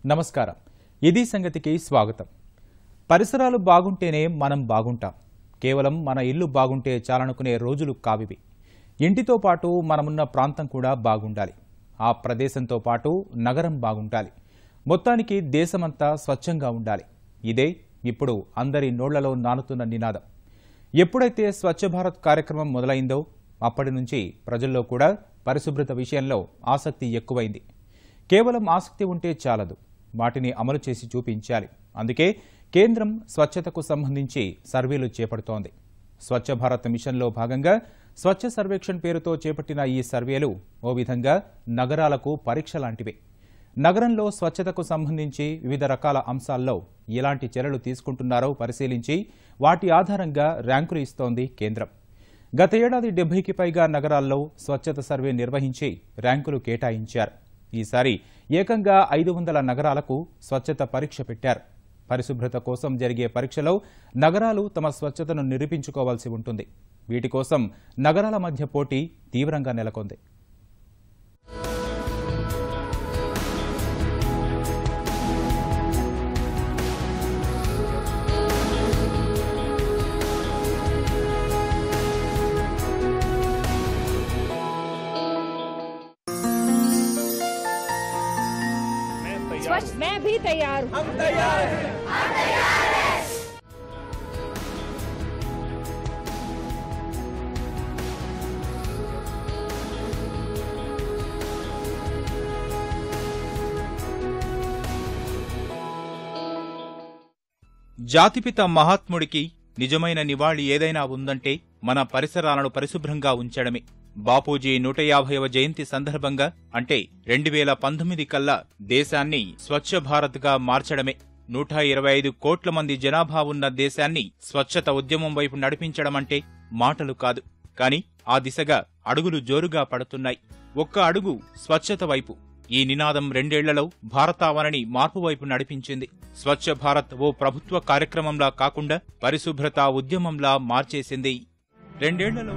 నమస్కారం. ఇది సంగతికి స్వాగతం. పరిసరాలు బాగుంటేనే మనం బాగుంటాం. కేవలం మన ఇల్లు బాగుంటే చాలనుకునే రోజులు కావివి. ఇంటితో పాటు మనమున్న ప్రాంతం కూడా బాగుండాలి. ఆ ప్రదేశంతో పాటు నగరం బాగుండాలి. మొత్తానికి దేశమంతా స్వచ్ఛంగా ఉండాలి. ఇదే ఇప్పుడు అందరి నోళ్లలో నానుతున్న నినాదం. ఎప్పుడైతే స్వచ్ఛ భారత్ కార్యక్రమం మొదలైందో అప్పటి నుంచి ప్రజల్లో కూడా పరిశుభ్రత విషయంలో ఆసక్తి ఎక్కువైంది. కేవలం ఆసక్తి ఉంటే చాలదు, వాటిని అమలు చేసి చూపించాలి. అందుకే కేంద్రం స్వచ్ఛతకు సంబంధించి సర్వేలు చేపడుతోంది. స్వచ్ఛ భారత్ మిషన్లో భాగంగా స్వచ్ఛ సర్వేక్షణ్ పేరుతో చేపట్టిన ఈ సర్వేలు ఓ విధంగా నగరాలకు పరీక్ష లాంటివే. నగరంలో స్వచ్ఛతకు సంబంధించి వివిధ రకాల అంశాల్లో ఎలాంటి చర్యలు తీసుకుంటున్నారో పరిశీలించి వాటి ఆధారంగా ర్యాంకులు ఇస్తోంది కేంద్రం. గత ఏడాది 70కి పైగా నగరాల్లో స్వచ్ఛత సర్వే నిర్వహించి ర్యాంకులు కేటాయించారు. ఈసారి ఏకంగా 500 నగరాలకు స్వచ్ఛత పరీక్ష పెట్టారు. పరిశుభ్రత కోసం జరిగే పరీక్షలో నగరాలు తమ స్వచ్ఛతను నిరూపించుకోవాల్సి ఉంటుంది. వీటి కోసం నగరాల మధ్య పోటీ తీవ్రంగా నెలకొంది. मैं भी तैयार हूँ। हम तैयार हैं। हम तैयार हैं। జాతిపిత మహాత్ముడికి నిజమైన నివాళి ఏదైనా ఉందంటే మన పరిసరాలను పరిశుభ్రంగా ఉంచడమే. బాపూజీ 150వ జయంతి సందర్భంగా అంటే 2019 కల్లా దేశాన్ని స్వచ్ఛ భారత్గా మార్చడమే. 125 కోట్ల మంది జనాభా ఉన్న దేశాన్ని స్వచ్ఛత ఉద్యమం వైపు నడిపించడమంటే మాటలు కాదు. కాని ఆ దిశగా అడుగులు జోరుగా పడుతున్నాయి. ఒక్క అడుగు స్వచ్ఛత వైపు. ఈ నినాదం 2 ఏళ్లలో భారతావనిని మార్పు వైపు నడిపించింది. స్వచ్ఛ భారత్ ఓ ప్రభుత్వ కార్యక్రమంలా కాకుండా పరిశుభ్రత ఉద్యమంలా మార్చేసింది. 2 ఏళ్లలో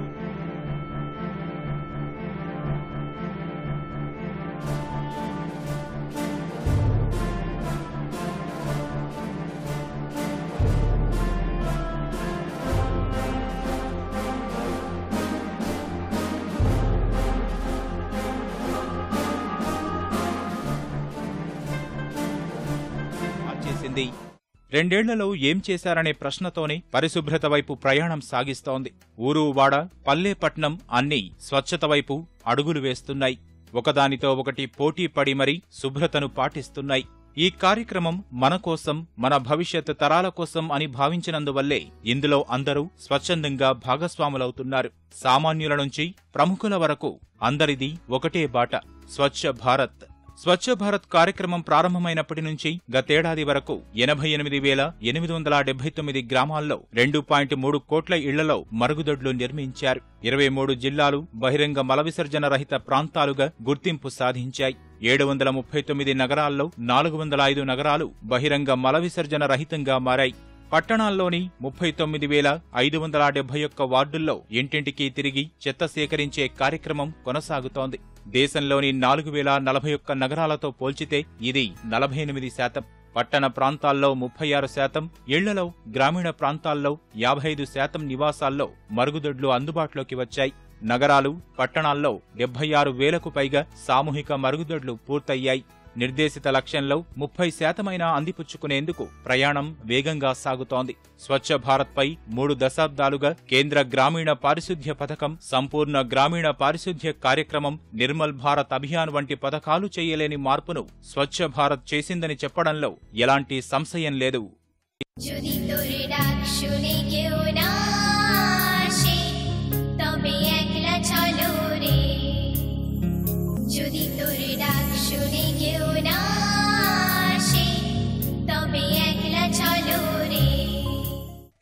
రెండేళ్లలో ఏం చేశారనే ప్రశ్నతోనే పరిశుభ్రత వైపు ప్రయాణం సాగిస్తోంది. ఊరు వాడ పల్లె పట్నం అన్నీ స్వచ్ఛత వైపు అడుగులు వేస్తున్నాయి. ఒకదానితో ఒకటి పోటీ పడి మరీ శుభ్రతను పాటిస్తున్నాయి. ఈ కార్యక్రమం మన కోసం, మన భవిష్యత్ తరాల కోసం అని భావించినందువల్లే ఇందులో అందరూ స్వచ్ఛందంగా భాగస్వాములవుతున్నారు. సామాన్యుల నుంచి ప్రముఖుల వరకు అందరిది ఒకటే బాట, స్వచ్ఛ భారత్. స్వచ్ఛ భారత్ కార్యక్రమం ప్రారంభమైనప్పటి నుంచి గతేడాది వరకు 88,879 గ్రామాల్లో 2.3 కోట్ల ఇళ్లలో మరుగుదొడ్లు నిర్మించారు. 23 జిల్లాలు బహిరంగ మల విసర్జన రహిత ప్రాంతాలుగా గుర్తింపు సాధించాయి. 739 నగరాల్లో 405 నగరాలు బహిరంగ మల విసర్జన రహితంగా మారాయి. పట్టణాల్లోని 39,571 వార్డుల్లో ఇంటింటికి తిరిగి చెత్త సేకరించే కార్యక్రమం కొనసాగుతోంది. దేశంలోని 4,041 నగరాలతో పోల్చితే ఇది 48%. పట్టణ ప్రాంతాల్లో 36%, ఇళ్లలో గ్రామీణ ప్రాంతాల్లో 55% నివాసాల్లో మరుగుదొడ్లు అందుబాటులోకి వచ్చాయి. నగరాలు, పట్టణాల్లో 76,000కు పైగా సామూహిక మరుగుదొడ్లు పూర్తయ్యాయి. నిర్దేశిత లక్ష్యంలో 30% అందిపుచ్చుకునేందుకు ప్రయాణం వేగంగా సాగుతోంది. స్వచ్ఛ భారత్ పై 3 దశాబ్దాలుగా కేంద్ర గ్రామీణ పారిశుధ్య పథకం, సంపూర్ణ గ్రామీణ పారిశుధ్య కార్యక్రమం, నిర్మల్ భారత్ అభియాన్ వంటి పథకాలు చేయలేని మార్పును స్వచ్ఛ భారత్ చేసిందని చెప్పడంలో ఎలాంటి సంశయం లేదు.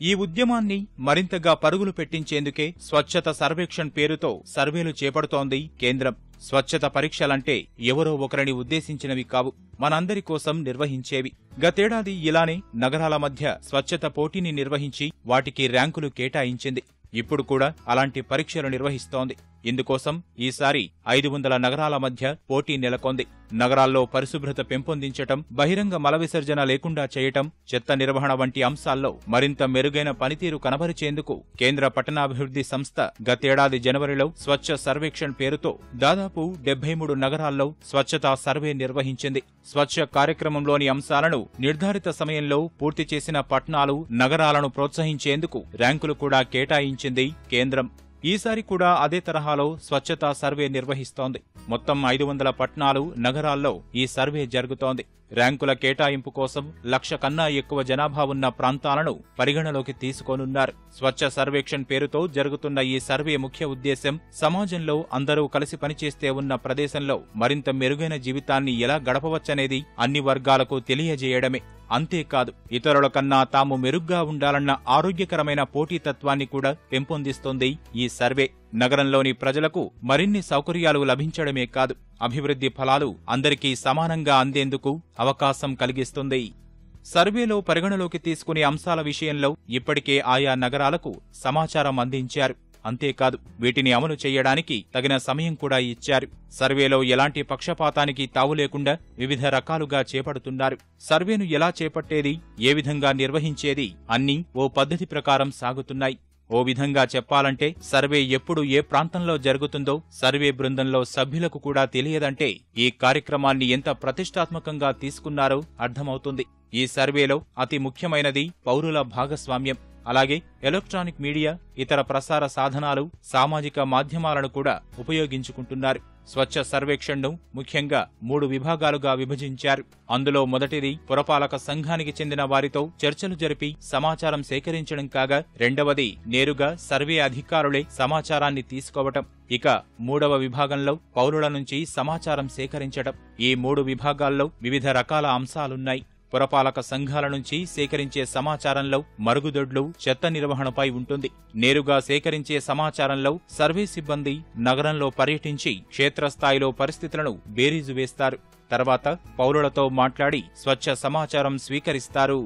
ఈ ఉద్యమాన్ని మరింతగా పరుగులు పెట్టించేందుకే స్వచ్ఛత సర్వేక్షణ్ పేరుతో సర్వేలు చేపడుతోంది కేంద్రం. స్వచ్ఛత పరీక్షలంటే ఎవరో ఒకరిని ఉద్దేశించినవి కావు, మనందరి కోసం నిర్వహించేవి. గతేడాది ఇలానే నగరాల మధ్య స్వచ్ఛత పోటీని నిర్వహించి వాటికి ర్యాంకులు కేటాయించింది. ఇప్పుడు కూడా అలాంటి పరీక్షలు నిర్వహిస్తోంది. ఇందుకోసం ఈసారి 500 నగరాల మధ్య పోటీ నెలకొంది. నగరాల్లో పరిశుభ్రత పెంపొందించటం, బహిరంగ మల విసర్జన లేకుండా చేయటం, చెత్త నిర్వహణ వంటి అంశాల్లో మరింత మెరుగైన పనితీరు కనబరిచేందుకు కేంద్ర పట్టణాభివృద్ధి సంస్థ గతేడాది జనవరిలో స్వచ్ఛ సర్వేక్షణ్ పేరుతో దాదాపు 73 నగరాల్లో స్వచ్ఛతా సర్వే నిర్వహించింది. స్వచ్ఛ కార్యక్రమంలోని అంశాలను నిర్ధారిత సమయంలో పూర్తి చేసిన పట్టణాలు, నగరాలను ప్రోత్సహించేందుకు ర్యాంకులు కూడా కేటాయించింది కేంద్రం. ఈసారి కూడా అదే తరహాలో స్వచ్ఛతా సర్వే నిర్వహిస్తోంది. మొత్తం 500 పట్టణాలు, నగరాల్లో ఈ సర్వే జరుగుతోంది. ర్యాంకుల కేటాయింపు కోసం 1,00,000 కన్నా ఎక్కువ జనాభా ఉన్న ప్రాంతాలను పరిగణలోకి తీసుకోనున్నారు. స్వచ్ఛ సర్వేక్షణ్ పేరుతో జరుగుతున్న ఈ సర్వే ముఖ్య ఉద్దేశం సమాజంలో అందరూ కలిసి పనిచేస్తే ఉన్న ప్రదేశంలో మరింత మెరుగైన జీవితాన్ని ఎలా గడపవచ్చనేది అన్ని వర్గాలకు తెలియజేయడమే. అంతేకాదు, ఇతరుల కన్నా తాము మెరుగ్గా ఉండాలన్న ఆరోగ్యకరమైన పోటీతత్వాన్ని కూడా పెంపొందిస్తోంది ఈ సర్వే. నగరంలోని ప్రజలకు మరిన్ని సౌకర్యాలు లభించడమే కాదు, అభివృద్ధి ఫలాలు అందరికీ సమానంగా అందేందుకు అవకాశం కలిగిస్తుంది. సర్వేలో పరిగణలోకి తీసుకునే అంశాల విషయంలో ఇప్పటికే ఆయా నగరాలకు సమాచారం అందించారు. అంతేకాదు, వీటిని అమలు చేయడానికి తగిన సమయం కూడా ఇచ్చారు. సర్వేలో ఎలాంటి పక్షపాతానికి తావు లేకుండా వివిధ రకాలుగా చేపడుతున్నారు. సర్వేను ఎలా చేపట్టేది, ఏ విధంగా నిర్వహించేది అన్నీ ఓ పద్ధతి ప్రకారం సాగుతున్నాయి. ఓ విధంగా చెప్పాలంటే సర్వే ఎప్పుడు ఏ ప్రాంతంలో జరుగుతుందో సర్వే బృందంలో సభ్యులకు కూడా తెలియదంటే ఈ కార్యక్రమాన్ని ఎంత ప్రతిష్టాత్మకంగా తీసుకున్నారో అర్థమవుతుంది. ఈ సర్వేలో అతి ముఖ్యమైనది పౌరుల భాగస్వామ్యం. అలాగే ఎలక్ట్రానిక్ మీడియా, ఇతర ప్రసార సాధనాలు, సామాజిక మాధ్యమాలను కూడా ఉపయోగించుకుంటున్నారు. స్వచ్ఛ సర్వేక్షణ్ను ముఖ్యంగా 3 విభాగాలుగా విభజించారు. అందులో మొదటిది పురపాలక సంఘానికి చెందిన వారితో చర్చలు జరిపి సమాచారం సేకరించడం కాగా, రెండవది నేరుగా సర్వే అధికారులే సమాచారాన్ని తీసుకోవటం. ఇక 3వ విభాగంలో పౌరుల నుంచి సమాచారం సేకరించటం. ఈ 3 విభాగాల్లో వివిధ రకాల అంశాలున్నాయి. పురపాలక సంఘాల నుంచి సేకరించే సమాచారంలో మరుగుదొడ్లు, చెత్త నిర్వహణపై ఉంటుంది. నేరుగా సేకరించే సమాచారంలో సర్వే సిబ్బంది నగరంలో పర్యటించి క్షేత్రస్థాయిలో పరిస్థితులను బేరీజు వేస్తారు. తర్వాత పౌరులతో మాట్లాడి స్వచ్ఛ సమాచారం స్వీకరిస్తారు.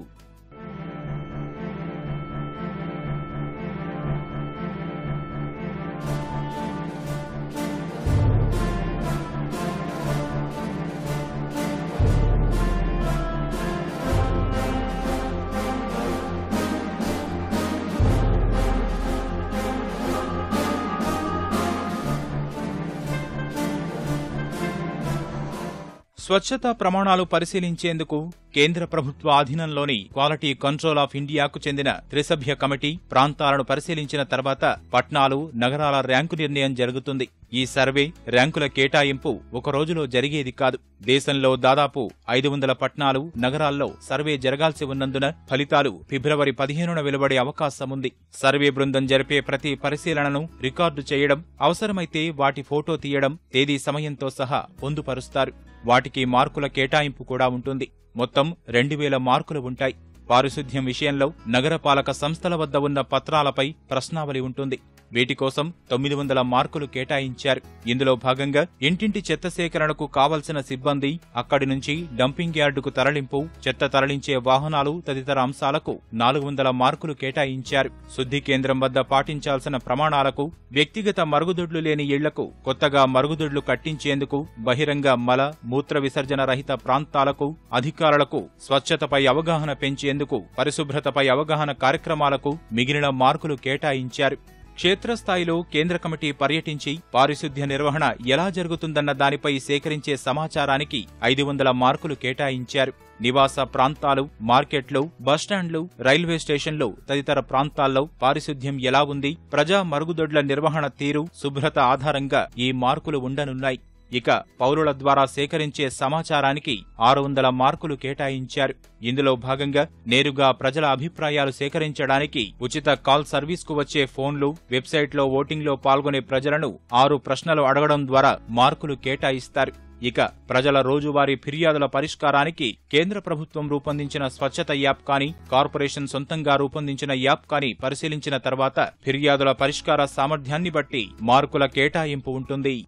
స్వచ్ఛతా ప్రమాణాలు పరిశీలించేందుకు కేంద్ర ప్రభుత్వ ఆధీనంలోని క్వాలిటీ కంట్రోల్ ఆఫ్ ఇండియాకు చెందిన త్రిసభ్య కమిటీ ప్రాంతాలను పరిశీలించిన తర్వాత పట్టణాలు, నగరాల ర్యాంకు నిర్ణయం జరుగుతుంది. ఈ సర్వే, ర్యాంకుల కేటాయింపు ఒక రోజులో జరిగేది కాదు. దేశంలో దాదాపు 500 పట్టణాలు, నగరాల్లో సర్వే జరగాల్సి ఉన్నందున ఫలితాలు ఫిబ్రవరి 15న వెలువడే అవకాశముంది. సర్వే బృందం జరిపే ప్రతి పరిశీలనను రికార్డు చేయడం, అవసరమైతే వాటి ఫోటో తీయడం, తేదీ సమయంతో సహా పొందుపరుస్తారు. వాటికి మార్కుల కేటాయింపు కూడా ఉంటుంది. మొత్తం 2000 మార్కులు ఉంటాయి. పారిశుధ్యం విషయంలో నగరపాలక సంస్థల వద్ద ఉన్న పత్రాలపై ప్రశ్నావళి ఉంటుంది. వీటి కోసం 900 మార్కులు కేటాయించారు. ఇందులో భాగంగా ఇంటింటి చెత్త సేకరణకు కావలసిన సిబ్బంది, అక్కడి నుంచి డంపింగ్ యార్డుకు తరలింపు, చెత్త తరలించే వాహనాలు తదితర అంశాలకు 400 మార్కులు కేటాయించారు. శుద్ధి కేంద్రం వద్ద పాటించాల్సిన ప్రమాణాలకు, వ్యక్తిగత మరుగుదొడ్లు లేని ఇళ్లకు కొత్తగా మరుగుదొడ్లు కట్టించేందుకు, బహిరంగ మల మూత్ర విసర్జన రహిత ప్రాంతాలకు, అధికారులకు స్వచ్ఛతపై అవగాహన పెంచేందుకు, పరిశుభ్రతపై అవగాహన కార్యక్రమాలకు మిగిలిన మార్కులు కేటాయించారు. క్షేత్రస్థాయిలో కేంద్ర కమిటీ పర్యటించి పారిశుధ్య నిర్వహణ ఎలా జరుగుతుందన్న దానిపై సేకరించే సమాచారానికి 500 మార్కులు కేటాయించారు. నివాస ప్రాంతాలు, మార్కెట్లు, బస్టాండ్లు, రైల్వే స్టేషన్లు తదితర ప్రాంతాల్లో పారిశుధ్యం ఎలా ఉంది, ప్రజా మరుగుదొడ్ల నిర్వహణ తీరు, శుభ్రత ఆధారంగా ఈ మార్కులు ఉండనున్నాయి. ఇక పౌరుల ద్వారా సేకరించే సమాచారానికి 600 మార్కులు కేటాయించారు. ఇందులో భాగంగా నేరుగా ప్రజల అభిప్రాయాలు సేకరించడానికి ఉచిత కాల్ సర్వీస్కు వచ్చే ఫోన్లు, వెబ్సైట్లో ఓటింగ్లో పాల్గొనే ప్రజలను 6 ప్రశ్నలు అడగడం ద్వారా మార్కులు కేటాయిస్తారు. ఇక ప్రజల రోజువారీ ఫిర్యాదుల పరిష్కారానికి కేంద్ర ప్రభుత్వం రూపొందించిన స్వచ్ఛత యాప్ కానీ, కార్పొరేషన్ సొంతంగా రూపొందించిన యాప్ కానీ పరిశీలించిన తర్వాత ఫిర్యాదుల పరిష్కార సామర్థ్యాన్ని బట్టి మార్కుల కేటాయింపు ఉంటుంది.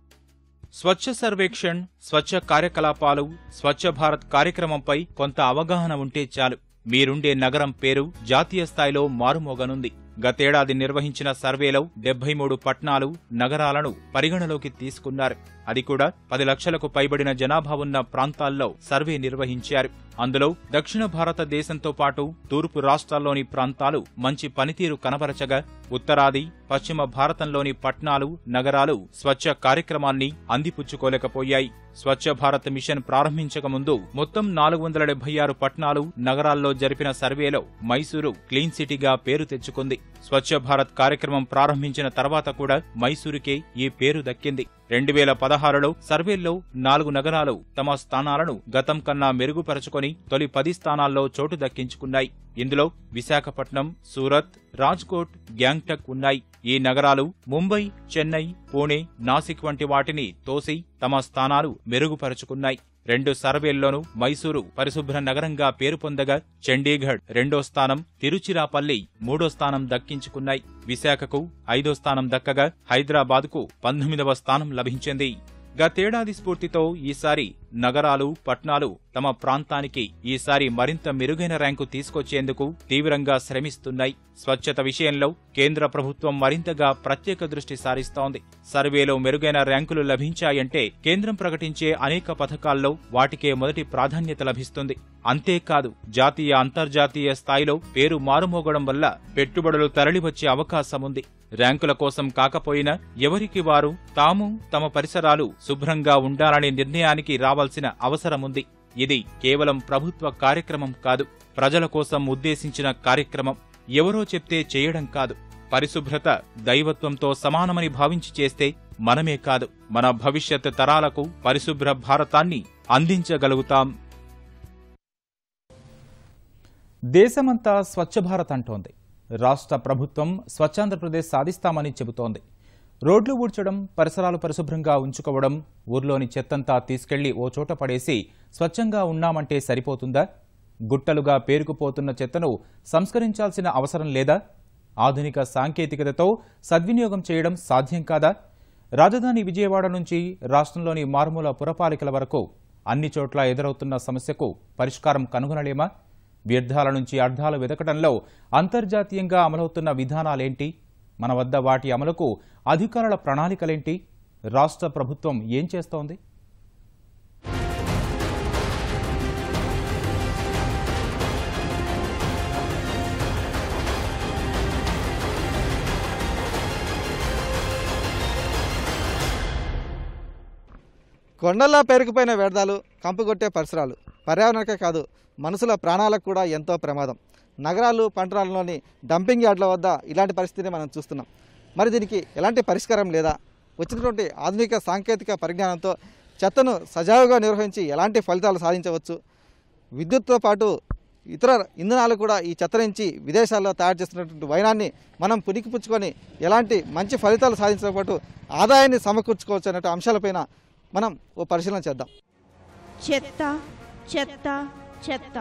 స్వచ్ఛ సర్వేక్షణ్, స్వచ్ఛ కార్యకలాపాలు, స్వచ్ఛ భారత్ కార్యక్రమంపై కొంత అవగాహన ఉంటే చాలు. మీరుండే నగరం పేరు జాతీయ స్థాయిలో మారుమోగనుంది. గతేడాది నిర్వహించిన సర్వేలో 73 పట్టణాలు, నగరాలను పరిగణలోకి తీసుకున్నారు. అది కూడా 10 లక్షలకు పైబడిన జనాభా ఉన్న ప్రాంతాల్లో సర్వే నిర్వహించారు. అందులో దక్షిణ భారతదేశంతో పాటు తూర్పు రాష్ట్రాల్లోని ప్రాంతాలు మంచి పనితీరు కనబరచగా, ఉత్తరాది, పశ్చిమ భారతంలోని పట్టణాలు, నగరాలు స్వచ్ఛ కార్యక్రమాన్ని అందిపుచ్చుకోలేకపోయాయి. స్వచ్ఛ భారత్ మిషన్ ప్రారంభించక ముందు మొత్తం 476 పట్టణాలు, నగరాల్లో జరిపిన సర్వేలో మైసూరు క్లీన్ సిటీగా పేరు తెచ్చుకుంది. స్వచ్ఛ భారత్ కార్యక్రమం ప్రారంభించిన తర్వాత కూడా మైసూరుకే ఈ పేరు దక్కింది. 2016లో సర్వేల్లో 4 నగరాలు తమ స్థానాలను గతం కన్నా మెరుగుపరుచుకొని తొలి 10 స్థానాల్లో చోటు దక్కించుకున్నాయి. ఇందులో విశాఖపట్నం, సూరత్, రాజ్కోట్, గ్యాంగ్టక్ ఉన్నాయి. ఈ నగరాలు ముంబై, చెన్నై, పూణే, నాసిక్ వంటి వాటిని తోసి తమ స్థానాలు మెరుగుపరుచుకున్నాయి. 2 సర్వేల్లోనూ మైసూరు పరిశుభ్ర నగరంగా పేరు పొందగా, చండీగఢ్ 2వ స్థానం, తిరుచిరాపల్లి 3వ స్థానం దక్కించుకున్నాయి. విశాఖకు 5వ స్థానం దక్కగా, హైదరాబాద్కు 19వ స్థానం లభించింది. గతేడాది స్ఫూర్తితో ఈసారి నగరాలు, పట్టణాలు తమ ప్రాంతానికి ఈసారి మరింత మెరుగైన ర్యాంకు తీసుకొచ్చేందుకు తీవ్రంగా శ్రమిస్తున్నాయి. స్వచ్ఛత విషయంలో కేంద్ర ప్రభుత్వం మరింతగా ప్రత్యేక దృష్టి సారిస్తోంది. సర్వేలో మెరుగైన ర్యాంకులు లభించాయంటే కేంద్రం ప్రకటించే అనేక పథకాల్లో వాటికే మొదటి ప్రాధాన్యత లభిస్తుంది. అంతేకాదు, జాతీయ, అంతర్జాతీయ స్థాయిలో పేరు మారుమోగడం వల్ల పెట్టుబడులు తరలివచ్చే అవకాశముంది. ర్యాంకుల కోసం కాకపోయినా ఎవరికి వారు తాము, తమ పరిసరాలు శుభ్రంగా ఉండాలనే నిర్ణయానికి రావాల్సిన అవసరముంది. ఇది కేవలం ప్రభుత్వ కార్యక్రమం కాదు, ప్రజల కోసం ఉద్దేశించిన కార్యక్రమం. ఎవరో చెప్తే చేయడం కాదు. పరిశుభ్రత దైవత్వంతో సమానమని భావించి చేస్తే మనమే కాదు, మన భవిష్యత్ తరాలకు పరిశుభ్ర భారతాన్ని అందించగలుగుతాం. దేశమంతా స్వచ్ఛ భారత్ అంటోంది. రాష్ట్ర ప్రభుత్వం స్వచ్ఛాంధ్రప్రదేశ్ సాధిస్తామని చెబుతోంది. రోడ్లు ఊడ్చడం, పరిసరాలు పరిశుభ్రంగా ఉంచుకోవడం, ఊర్లోని చెత్తంతా తీసుకెళ్లి ఓ చోట పడేసి స్వచ్ఛంగా ఉన్నామంటే సరిపోతుందా? గుట్టలుగా పేరుకుపోతున్న చెత్తను సంస్కరించాల్సిన అవసరం లేదా? ఆధునిక సాంకేతికతతో సద్వినియోగం చేయడం సాధ్యం కాదా? రాజధాని విజయవాడ నుంచి రాష్ట్రంలోని మారుమూల పురపాలికల వరకు అన్ని చోట్ల ఎదురవుతున్న సమస్యకు పరిష్కారం కనుగొనలేమా? వ్యర్థాల నుంచి అర్థాలు వెతకడంలో అంతర్జాతీయంగా అమలవుతున్న విధానాలేంటి? మన వద్ద వాటి అమలుకు అధికారుల ప్రణాళికలేంటి? రాష్ట్ర ప్రభుత్వం ఏం చేస్తోంది? కొండల్లా పేరుకుపోయిన వ్యర్థాలు, కంపుకొట్టే పరిసరాలు పర్యావరణకే కాదు, మనుషుల ప్రాణాలకు కూడా ఎంతో ప్రమాదం. నగరాలు, పట్టణాల్లోని డంపింగ్ యార్డ్ల వద్ద ఇలాంటి పరిస్థితిని మనం చూస్తున్నాం. మరి దీనికి ఎలాంటి పరిష్కారం లేదా? వచ్చినటువంటి ఆధునిక సాంకేతిక పరిజ్ఞానంతో చెత్తను సజావుగా నిర్వహించి ఎలాంటి ఫలితాలు సాధించవచ్చు? విద్యుత్తో పాటు ఇతర ఇంధనాలు కూడా ఈ చెత్త నుంచి విదేశాల్లో తయారు చేస్తున్నటువంటి వైనాన్ని మనం పుణికిపుచ్చుకొని ఎలాంటి మంచి ఫలితాలు సాధించడంతో పాటు ఆదాయాన్ని సమకూర్చుకోవచ్చు అనే అంశాలపైన మనం ఓ పరిశీలన చేద్దాం. చెత్త చెత్త చెత్త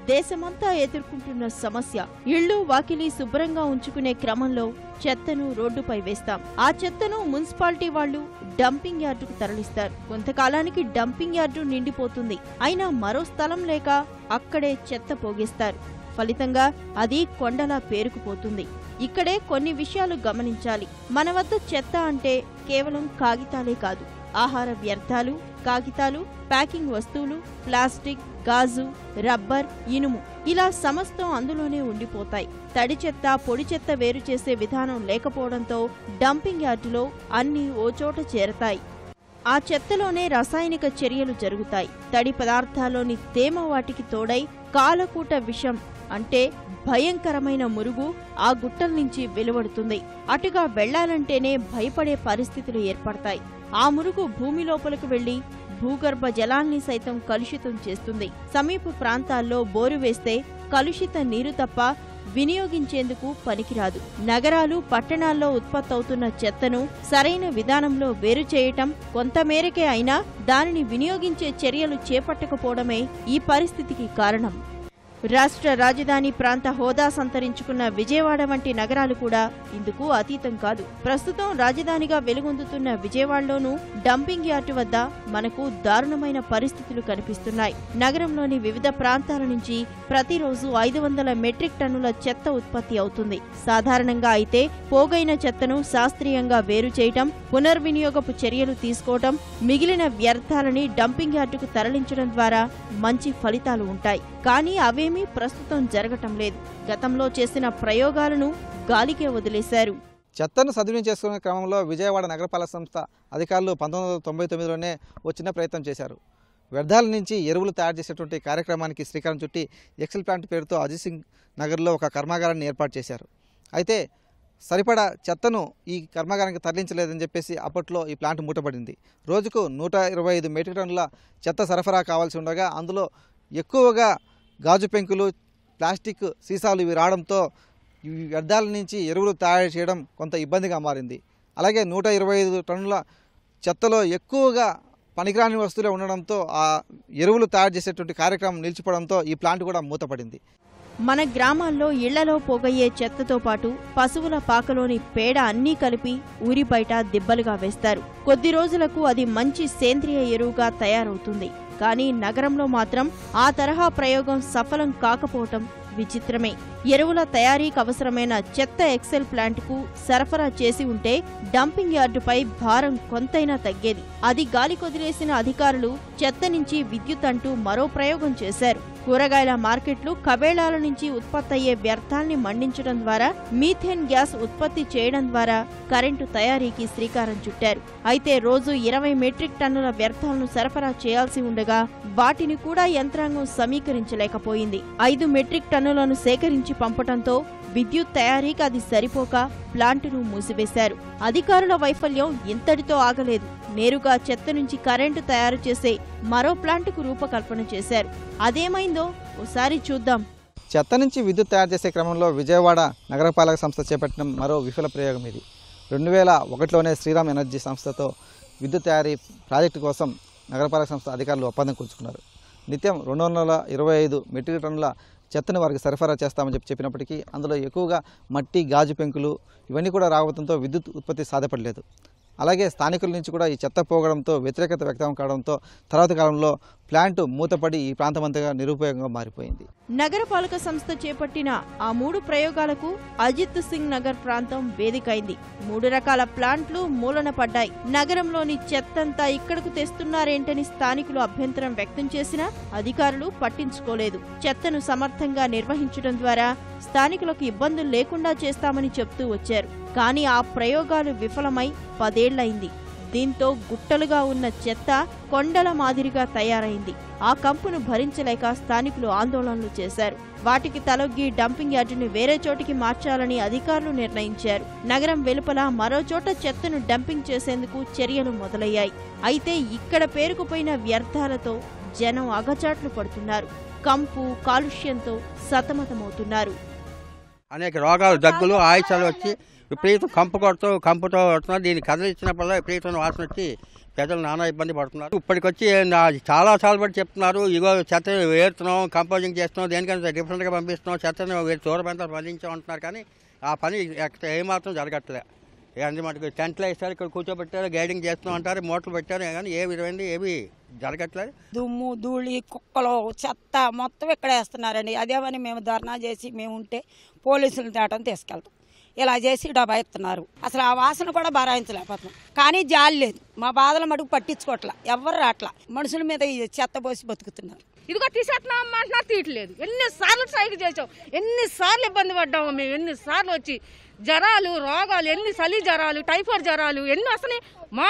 దేశమంతా ఎదుర్కొంటున్న సమస్య. ఇళ్లు, వాకిలి శుభ్రంగా ఉంచుకునే క్రమంలో చెత్తను రోడ్డుపై వేస్తాం. ఆ చెత్తను మున్సిపాలిటీ వాళ్లు డంపింగ్ యార్డుకు తరలిస్తారు. కొంతకాలానికి డంపింగ్ యార్డు నిండిపోతుంది. అయినా మరో స్థలం లేక అక్కడే చెత్త పోగేస్తారు. ఫలితంగా అది కొండలా పేరుకుపోతుంది. ఇక్కడే కొన్ని విషయాలు గమనించాలి. మన వద్ద చెత్త అంటే కేవలం కాగితాలే కాదు, ఆహార వ్యర్థాలు, కాగితాలు, ప్యాకింగ్ వస్తువులు, ప్లాస్టిక్, గాజు, రబ్బర్, ఇనుము ఇలా సమస్తం అందులోనే ఉండిపోతాయి. తడి చెత్త, పొడి చెత్త వేరు చేసే విధానం లేకపోవడంతో డంపింగ్ యార్డులో అన్నీ ఓ చోట చేరతాయి. ఆ చెత్తలోనే రసాయనిక చర్యలు జరుగుతాయి. తడి పదార్థాల్లోని తేమ వాటికి తోడై కాలకూట విషం అంటే భయంకరమైన మురుగు ఆ గుట్టల నుంచి వెలువడుతుంది. అటుగా వెళ్లాలంటేనే భయపడే పరిస్థితులు ఏర్పడతాయి. ఆ మురుగు భూమి లోపలికి వెళ్లి భూగర్భ జలాల్ని సైతం కలుషితం చేస్తుంది. సమీప ప్రాంతాల్లో బోరు వేస్తే కలుషిత నీరు తప్ప వినియోగించేందుకు పనికిరాదు. నగరాలు, పట్టణాల్లో ఉత్పత్తవుతున్న చెత్తను సరైన విధానంలో వేరు చేయటం కొంతమేరకే అయినా దానిని వినియోగించే చర్యలు చేపట్టకపోవడమే ఈ పరిస్థితికి కారణం. రాష్ట్ర రాజధాని ప్రాంత హోదా సంతరించుకున్న విజయవాడ వంటి నగరాలు కూడా ఇందుకు అతీతం కాదు. ప్రస్తుతం రాజధానిగా వెలుగొందుతున్న విజయవాడలోనూ డంపింగ్ యార్డు వద్ద మనకు దారుణమైన పరిస్థితులు కనిపిస్తున్నాయి. నగరంలోని వివిధ ప్రాంతాల నుంచి ప్రతిరోజు 500 మెట్రిక్ టన్నుల చెత్త ఉత్పత్తి అవుతుంది. సాధారణంగా అయితే పోగైన చెత్తను శాస్త్రీయంగా వేరు చేయటం, పునర్వినియోగపు చర్యలు తీసుకోవటం, మిగిలిన వ్యర్థాలని డంపింగ్ యార్డుకు తరలించడం ద్వారా మంచి ఫలితాలు ఉంటాయి. కానీ అవేమీ ప్రస్తుతం జరగటం లేదు. గతంలో చేసిన ప్రయోగాలను గాలికే వదిలేశారు. చెత్తను సద్వినియోగం చేసుకునే క్రమంలో విజయవాడ నగరపాలక సంస్థ అధికారులు 1999లోనే ఓ చిన్న ప్రయత్నం చేశారు. వ్యర్థాల నుంచి ఎరువులు తయారు చేసేటువంటి కార్యక్రమానికి శ్రీకారం చుట్టి ఎక్సెల్ ప్లాంట్ పేరుతో అజిత్ సింగ్ నగర్లో ఒక కర్మాగారాన్ని ఏర్పాటు చేశారు. అయితే సరిపడా చెత్తను ఈ కర్మాగారానికి తరలించలేదని చెప్పేసి అప్పట్లో ఈ ప్లాంట్ మూటపడింది. రోజుకు 125 మెట్రిక్ టన్నుల చెత్త సరఫరా కావాల్సి ఉండగా అందులో ఎక్కువగా గాజు పెంకులు, ప్లాస్టిక్ సీసాలు ఇవి రావడంతో ఈ వ్యర్థాల నుంచి ఎరువులు తయారు చేయడం కొంత ఇబ్బందిగా మారింది. అలాగే 125 టన్నుల చెత్తలో ఎక్కువగా పనికిరాని వస్తువులే ఉండడంతో ఆ ఎరువులు తయారు చేసేటువంటి కార్యక్రమం నిలిచిపోవడంతో ఈ ప్లాంట్ కూడా మూతపడింది. మన గ్రామాల్లో ఇళ్లలో పోగయ్యే చెత్తతో పాటు పశువుల పాకలోని పేడ అన్నీ కలిపి ఊరి బయట దిబ్బలుగా వేస్తారు. కొద్ది రోజులకు అది మంచి సేంద్రియ ఎరువుగా తయారవుతుంది. కానీ నగరంలో మాత్రం ఆ తరహా ప్రయోగం సఫలం కాకపోవటం విచిత్రమే. ఎరువుల తయారీకి అవసరమైన చెత్త ఎక్సెల్ ప్లాంట్కు సరఫరా చేసి ఉంటే డంపింగ్ యార్డుపై భారం కొంతైనా తగ్గేది. అది గాలికొదిలేసిన అధికారులు చెత్త నుంచి విద్యుత్ అంటూ మరో ప్రయోగం చేశారు. కూరగాయల మార్కెట్లు కబేళాల నుంచి ఉత్పత్తయ్యే వ్యర్థాల్ని మండించడం ద్వారా మీథేన్ గ్యాస్ ఉత్పత్తి చేయడం ద్వారా కరెంటు తయారీకి శ్రీకారం చుట్టారు. అయితే రోజు 20 మెట్రిక్ టన్నుల వ్యర్థాలను సరఫరా చేయాల్సి ఉండగా వాటిని కూడా యంత్రాంగం సమీకరించలేకపోయింది. 5 మెట్రిక్ టన్నులను సేకరించి పంపటంతో విద్యుత్ తయారీకి అది సరిపోక ప్లాంటును మూసివేశారు. అధికారుల వైఫల్యం ఇంతటితో ఆగలేదు. నేరుగా చెత్త నుంచి కరెంటు తయారు చేసే మరో ప్లాంటుకు రూపకల్పన చేశారు. అదేమైందో ఓసారి చూద్దాం. చెత్త నుంచి విద్యుత్ తయారు చేసే క్రమంలో విజయవాడ నగరపాలక సంస్థ చేపట్టిన మరో విఫల ప్రయోగం ఇది. 2001లోనే శ్రీరామ్ ఎనర్జీ సంస్థతో విద్యుత్ తయారీ ప్రాజెక్టు కోసం నగరపాలక సంస్థ అధికారులు ఒప్పందం కూర్చుకున్నారు. నిత్యం 225 మెట్రిక్ టన్నుల చెత్తను వారికి సరఫరా చేస్తామని చెప్పినప్పటికీ అందులో ఎక్కువగా మట్టి, గాజు పెంకులు ఇవన్నీ కూడా రావడంతో విద్యుత్ ఉత్పత్తి సాధ్యపడలేదు. అలాగే స్థానికుల నుంచి కూడా ఈ చెత్త పోగడంతో వ్యతిరేకత వ్యక్తం కావడంతో తర్వాత కాలంలో ప్లాంట్ మూతపడి ఈ ప్రాంతమంతగా నిరుపయోగంగా మారిపోయింది. నగరపాలక సంస్థ చేపట్టిన ఆ 3 ప్రయోగాలకు అజిత్ సింగ్ నగర్ ప్రాంతం వేదికైంది. 3 రకాల ప్లాంట్లు మూలన పడ్డాయి. నగరంలోని చెత్తంతా ఇక్కడకు తెస్తున్నారేంటని స్థానికులు అభ్యంతరం వ్యక్తం చేసినా అధికారులు పట్టించుకోలేదు. చెత్తను సమర్థంగా నిర్వహించడం ద్వారా స్థానికులకు ఇబ్బందులు లేకుండా చేస్తామని చెప్తూ వచ్చారు. కానీ ఆ ప్రయోగాలు విఫలమై 10 ఏళ్లయింది. దీంతో గుట్టలుగా ఉన్న చెత్త కొండల మాదిరిగా తయారైంది. ఆ కంపును భరించలేక స్థానికులు ఆందోళనలు చేశారు. వాటికి తలొగ్గి డంపింగ్ యార్డుని వేరే చోటికి మార్చాలని అధికారులు నిర్ణయించారు. నగరం వెలుపల మరో చోట చెత్తను డంపింగ్ చేసేందుకు చర్యలు మొదలయ్యాయి. అయితే ఇక్కడ పేరుకుపోయిన వ్యర్థాలతో జనం అగచాట్లు పడుతున్నారు. కంపు, కాలుష్యంతో సతమతమవుతున్నారు. అనేక రోగాలు, దగ్గులు, ఆయుషాలు వచ్చి విపరీతం కంపుతో పడుతున్నారు. దీన్ని కదిలించినప్పుడల్లా విపరీతం వాసన వచ్చి ప్రజలు నానా ఇబ్బంది పడుతున్నారు. ఇప్పటికొచ్చి చాలా బట్టి చెప్తున్నారు, ఇగో చెత్త వేరుతున్నాం, కంపోజింగ్ చేస్తున్నాం, దేనికైనా డిఫరెంట్గా పంపిస్తున్నాం, చెత్తను దూరబంతా పండించాం అంటున్నారు. కానీ ఆ పని ఏమాత్రం జరగట్లే. అన్ని మటుకు టెంట్లు వేస్తారు, ఇక్కడ కూర్చోబెట్టారు, గైడింగ్ చేస్తున్నాం అంటారు, మోటార్లు పెట్టారు, కానీ ఏవి జరగట్లేదు. దుమ్ము, ధూళి, కుక్కలు, చెత్త మొత్తం ఇక్కడ వేస్తున్నారండి. అదేమని మేము ధర్నా చేసి మేము ఉంటే పోలీసులు తేటం తీసుకెళ్తాం. ఇలా చేసి డబ్బా ఎత్తున్నారు. అసలు ఆ వాసన కూడా భరాయించలేకపోతున్నాం. కానీ జాలి లేదు. మా బాధల మటుకు పట్టించుకోవట్లా, ఎవరు రాట్లా. మనుషుల మీద ఈ చెత్త పోసి బతుకుతున్నారు. ఇదిగో తీసేస్తున్నాం అంటున్నారు, తీయట్లేదు. ఎన్నిసార్లు సైకిల్ చేసాం, ఎన్నిసార్లు ఇబ్బంది పడ్డాము మేము, ఎన్నిసార్లు వచ్చి జ్వరాలు, రోగాలు, ఎన్ని చలి జ్వరాలు, టైఫాయిడ్ జ్వరాలు ఎన్ని వస్తున్నాయి. మా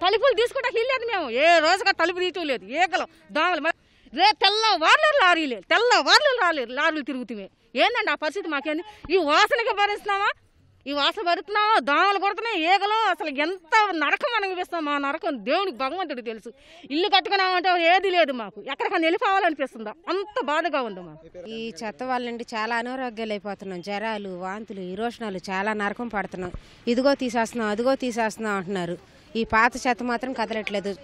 తలుపులు తీసుకుంటా వెళ్ళలేదు మేము. ఏ రోజుగా తలుపు తీయలేదు. ఏకలం దోమలు తెల్లవార్లు లారీలు తిరుగుతున్నాయి. ఏందండి ఆ పరిస్థితి? మాకేంది ఈ వాసనకి భరిస్తున్నామా? ఈ వాసన భరుతున్నామా? దోమలు కొడుతున్నాయి, ఏగలు. అసలు ఎంత నరకం అనుభవిస్తాం. మా నరకం దేవునికి భగవంతుడికి తెలుసు. ఇల్లు కట్టుకున్నామంటే ఏది లేదు మాకు. ఎక్కడికైనా వెళ్ళిపోవాలనిపిస్తుందా? అంత బాధగా ఉంది మాకు. ఈ చెత్త వాళ్ళండి చాలా అనారోగ్యాలు అయిపోతున్నాం. జ్వరాలు, వాంతులు, ఈరోషణాలు చాలా నరకం పడుతున్నాం. ఇదిగో తీసేస్తున్నాం, అదిగో తీసేస్తున్నాం అంటున్నారు. ఈ పాత చెత్త మాత్రం కదలట్లేదు.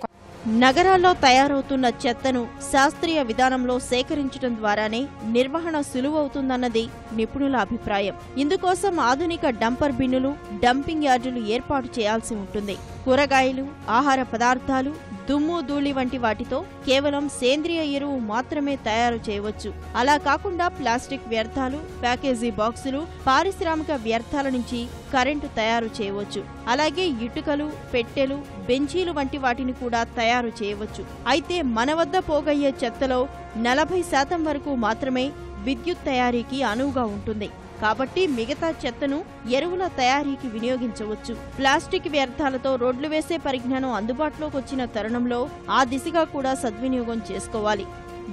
నగరాల్లో తయారవుతున్న చెత్తను శాస్త్రీయ విధానంలో సేకరించడం ద్వారానే నిర్వహణ సులువవుతుందన్నది నిపుణుల అభిప్రాయం. ఇందుకోసం ఆధునిక డంపర్ బిన్నులు, డంపింగ్ యార్డులు ఏర్పాటు చేయాల్సి ఉంటుంది. కూరగాయలు, ఆహార పదార్థాలు, దుమ్ము ధూళి వంటి వాటితో కేవలం సేంద్రియ ఎరువు మాత్రమే తయారు చేయవచ్చు. అలా కాకుండా ప్లాస్టిక్ వ్యర్థాలు, ప్యాకేజీ బాక్సులు, పారిశ్రామిక వ్యర్థాల నుంచి కరెంటు తయారు చేయవచ్చు. అలాగే ఇటుకలు, పెట్టెలు, బెంచీలు వంటి వాటిని కూడా తయారు చేయవచ్చు. అయితే మన వద్ద పోగయ్యే చెత్తలో 40% వరకు మాత్రమే విద్యుత్ తయారీకి అనువుగా ఉంటుంది. కాబట్టి మిగతా చెత్తను ఎరువుల తయారీకి వినియోగించవచ్చు. ప్లాస్టిక్ వ్యర్థాలతో రోడ్లు వేసే పరిజ్ఞానం అందుబాటులోకి వచ్చిన తరుణంలో ఆ దిశగా కూడా సద్వినియోగం చేసుకోవాలి.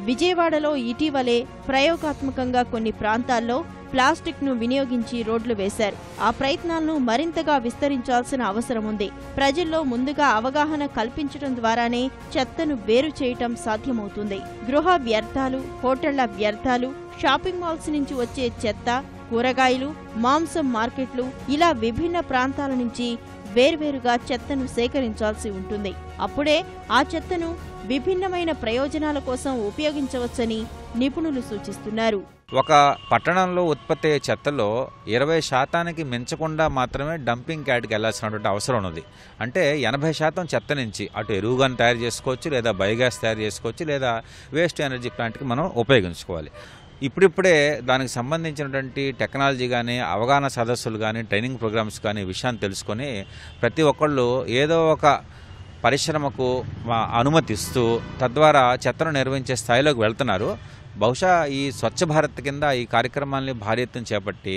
విజయవాడలో ఇటీవలే ప్రయోగాత్మకంగా కొన్ని ప్రాంతాల్లో ప్లాస్టిక్ ను వినియోగించి రోడ్లు వేశారు. ఆ ప్రయత్నాలను మరింతగా విస్తరించాల్సిన అవసరం ఉంది. ప్రజల్లో ముందుగా అవగాహన కల్పించడం ద్వారానే చెత్తను వేరు చేయటం సాధ్యమవుతుంది. గృహ వ్యర్థాలు, హోటళ్ల వ్యర్థాలు, షాపింగ్ మాల్స్ నుంచి వచ్చే చెత్త, కూరగాయలు, మాంసం మార్కెట్లు ఇలా విభిన్న ప్రాంతాల నుంచి వేర్వేరుగా చెత్తను సేకరించాల్సి ఉంటుంది. అప్పుడే ఆ చెత్తను విభిన్నమైన ప్రయోజనాల కోసం ఉపయోగించవచ్చని నిపుణులు సూచిస్తున్నారు. ఒక పట్టణంలో ఉత్పత్తి అయ్యే చెత్తలో 20% మించకుండా మాత్రమే డంపింగ్ యార్డ్కి వెళ్లాల్సినటువంటి అవసరం ఉంది. అంటే 80% చెత్త నుంచి అటు ఎరువుగాను తయారు చేసుకోవచ్చు, లేదా బయోగ్యాస్ తయారు చేసుకోవచ్చు, లేదా వేస్ట్ ఎనర్జీ ప్లాంట్కి మనం ఉపయోగించుకోవాలి. ఇప్పుడిప్పుడే దానికి సంబంధించినటువంటి టెక్నాలజీ కానీ, అవగాహన సదస్సులు కానీ, ట్రైనింగ్ ప్రోగ్రామ్స్ కానీ విషయాన్ని తెలుసుకొని ప్రతి ఒక్కళ్ళు ఏదో ఒక పరిశ్రమకు అనుమతిస్తూ తద్వారా చెత్తను నిర్వహించే స్థాయిలోకి వెళ్తున్నారు. బహుశా ఈ స్వచ్ఛ భారత్ కింద ఈ కార్యక్రమాన్ని భారీ ఎత్తున చేపట్టి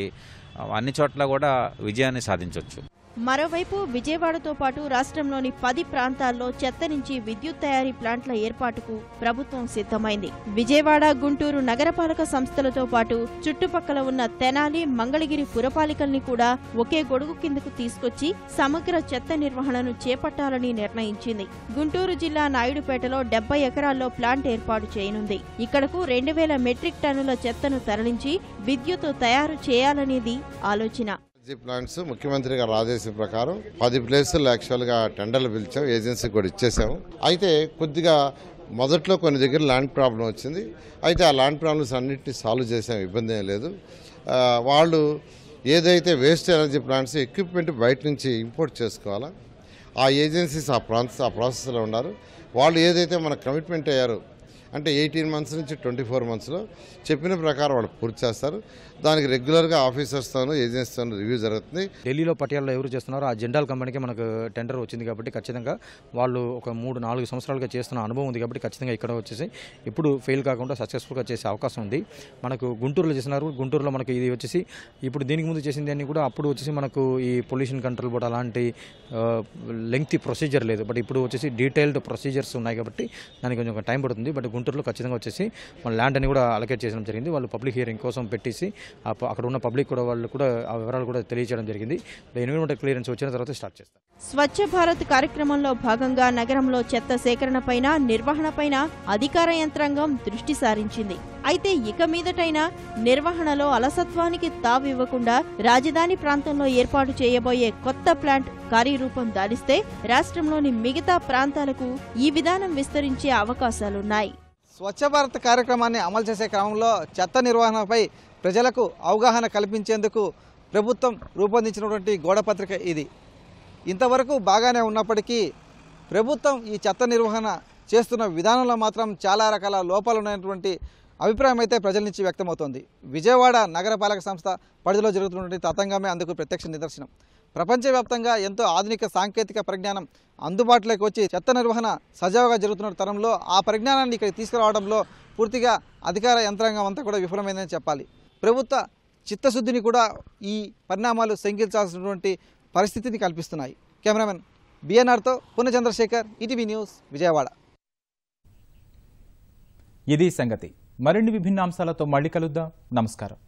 అన్ని చోట్ల కూడా విజయాన్ని సాధించవచ్చు. మరోవైపు విజయవాడతో పాటు రాష్ట్రంలోని 10 ప్రాంతాల్లో చెత్త నుంచి విద్యుత్ తయారీ ప్లాంట్ల ఏర్పాటుకు ప్రభుత్వం సిద్ధమైంది. విజయవాడ, గుంటూరు నగరపాలక సంస్థలతో పాటు చుట్టుపక్కల ఉన్న తెనాలి, మంగళగిరి పురపాలికల్ని కూడా ఒకే గొడుగు కిందకు తీసుకొచ్చి సమగ్ర చెత్త నిర్వహణను చేపట్టాలని నిర్ణయించింది. గుంటూరు జిల్లా నాయుడుపేటలో 70 ఎకరాల్లో ప్లాంట్ ఏర్పాటు చేయనుంది. ఇక్కడకు 2000 మెట్రిక్ టన్నుల చెత్తను తరలించి విద్యుత్ తయారు చేయాలనేది ఆలోచన. ప్లాంట్స్ ముఖ్యమంత్రి గారి ఆదేశం ప్రకారం 10 ప్లేసులు యాక్చువల్గా టెండర్లు పిలిచాం, ఏజెన్సీకి కూడా ఇచ్చేసాము. అయితే కొద్దిగా మొదట్లో కొన్ని దగ్గర ల్యాండ్ ప్రాబ్లం వచ్చింది. అయితే ఆ ల్యాండ్ ప్రాబ్లమ్స్ అన్నింటినీ సాల్వ్ చేసాం, ఇబ్బంది ఏం లేదు. వాళ్ళు ఏదైతే వేస్ట్ ఎనర్జీ ప్లాంట్స్ ఎక్విప్మెంట్ బయట నుంచి ఇంపోర్ట్ చేసుకోవాలా, ఆ ఏజెన్సీస్ ఆ ప్రాసెస్లో ఉన్నారు. వాళ్ళు ఏదైతే మనకు కమిట్మెంట్ అయ్యారో అంటే 18 మంత్స్ నుంచి 24 మంత్స్లో చెప్పిన ప్రకారం వాళ్ళు పూర్తి చేస్తారు. దానికి రెగ్యులర్గా ఆఫీసర్స్తోనూ ఏజెన్సీతోనూ రివ్యూ జరుగుతుంది. ఢిల్లీలో పటియాలలో ఎవరు చేస్తున్నారో ఆ జెండాల్ కంపెనీకి మనకు టెండర్ వచ్చింది కాబట్టి ఖచ్చితంగా వాళ్ళు ఒక 3-4 సంవత్సరాలుగా చేస్తున్న అనుభవం ఉంది కాబట్టి ఖచ్చితంగా ఇక్కడ వచ్చేసి ఇప్పుడు ఫెయిల్ కాకుండా సక్సెస్ఫుల్గా చేసే అవకాశం ఉంది. మనకు గుంటూరులో చేస్తున్నారు. గుంటూరులో మనకు ఇది వచ్చేసి ఇప్పుడు దీనికి ముందు చేసింది అన్ని కూడా అప్పుడు వచ్చేసి మనకు ఈ పొల్యూషన్ కంట్రోల్ బోర్డ్ అలాంటి లెంగ్తీ ప్రొసీజర్ లేదు. బట్ ఇప్పుడు వచ్చేసి డీటెయిల్డ్ ప్రొసీజర్స్ ఉన్నాయి కాబట్టి దానికి కొంచెం టైం పడుతుంది. బట్ గుంటూరులో ఖచ్చితంగా వచ్చేసి మన ల్యాండ్ అని కూడా అలొకేట్ చేయడం జరిగింది. వాళ్ళు పబ్లిక్ హియరింగ్ కోసం పెట్టేసి అక్కడ ఉన్న పబ్లిక్ కూడా వాళ్ళు కూడా ఆ వివరాలు కూడా తెలియజేయడం జరిగింది. ఎన్విరాన్మెంటల్ క్లియరెన్స్ వచ్చిన తర్వాత స్టార్ట్ చేస్తారు. స్వచ్ఛ భారత్ కార్యక్రమంలో భాగంగా నగరంలో చెత్త సేకరణపైన, నిర్వహణపైన అధికార యంత్రాంగం దృష్టి సారించింది. అయితే ఇక మీదటైనా నిర్వహణలో అలసత్వానికి తావివ్వకుండా రాజధాని ప్రాంతంలో ఏర్పాటు చేయబోయే కొత్త ప్లాంట్ కార్యరూపం దాలిస్తే రాష్ట్రంలోని మిగతా ప్రాంతాలకు ఈ విధానం విస్తరించే అవకాశాలున్నాయి. స్వచ్ఛ భారత్ కార్యక్రమాన్ని అమలు చేసే క్రమంలో చెత్త నిర్వహణపై ప్రజలకు అవగాహన కల్పించేందుకు ప్రభుత్వం రూపొందించినటువంటి గోడపత్రిక ఇది. ఇంతవరకు బాగానే ఉన్నప్పటికీ ప్రభుత్వం ఈ చెత్త నిర్వహణ చేస్తున్న విధానంలో మాత్రం చాలా రకాల లోపాలు ఉన్నటువంటి అభిప్రాయం అయితే ప్రజల నుంచి వ్యక్తమవుతోంది. విజయవాడ నగరపాలక సంస్థ పరిధిలో జరుగుతున్నటువంటి తతంగమే అందుకు ప్రత్యక్ష నిదర్శనం. ప్రపంచవ్యాప్తంగా ఎంతో ఆధునిక సాంకేతిక పరిజ్ఞానం అందుబాటులోకి వచ్చి చెత్త నిర్వహణ సజావుగా జరుగుతున్న తరంలో ఆ పరిజ్ఞానాన్ని ఇక్కడ తీసుకురావడంలో పూర్తిగా అధికార యంత్రాంగం అంతా కూడా విఫలమైందని చెప్పాలి. ప్రభుత్వ చిత్తశుద్ధిని కూడా ఈ పరిణామాలు శంకించాల్సినటువంటి పరిస్థితిని కల్పిస్తున్నాయి. కెమెరామెన్ బిఎన్ఆర్తో పున్న చంద్రశేఖర్, ఈటీవీ న్యూస్, విజయవాడ. ఇది సంగతి. మరిన్ని విభిన్న అంశాలతో మళ్ళీ కలుద్దాం. నమస్కారం.